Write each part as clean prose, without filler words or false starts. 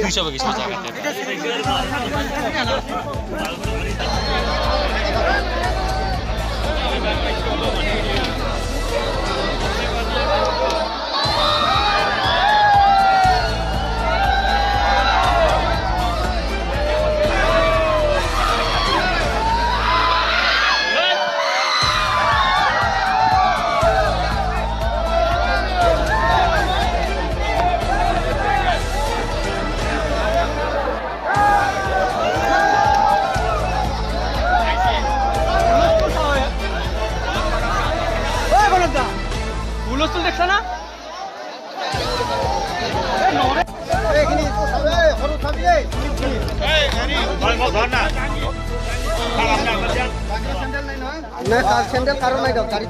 Bisa bagi masyarakat. হুলস্থুল দেখছ না স্যান্ডেল কাৰণ নাই গাড়ি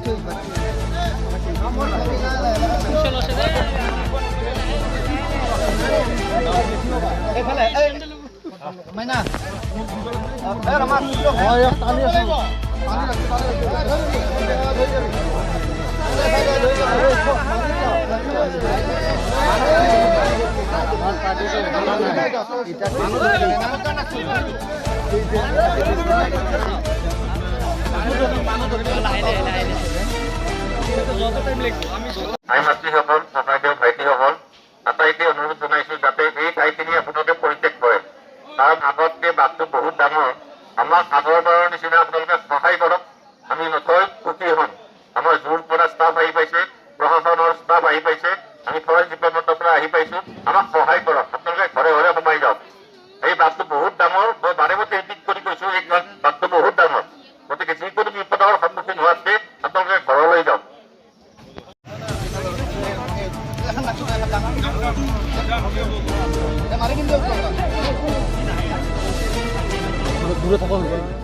মাতৃসকল ককাইদেউ ভাইটিসকল আটাইকে অনুৰোধ জনাইছো যাতে এই ঠাইখিনি আপোনালোকে পৰিত্যাগ কৰে কাৰণ আগতকে বাটটো বহুত ডাঙৰ আমাক আগৰবাৰৰ নিচিনা আপোনালোকে সহায় কৰক আমি নথৈ সুখী হ'ম আমাৰ জোৰ পৰা ষ্টাফ আহি পাইছে প্ৰশাসনৰ ষ্টাফ আহি পাইছে আমি ফৰেষ্ট ডিপাৰ্টমেণ্টৰ পৰা আহি পাইছো আমাক সহায় কৰক আপোনালোকে ঘৰে ঘৰে সোমাই যাওক এই বাটটো বহুত ডাঙৰ মই বাৰে মতে ৰিপিট কৰি কৈছো এই বাটটো বহুত ডাঙৰ গতিকে যিকোনো বিপদৰ সন্মুখীন হোৱাতকে আপোনালোকে ঘৰলৈ যাওক দূৰে থাকা মানুষ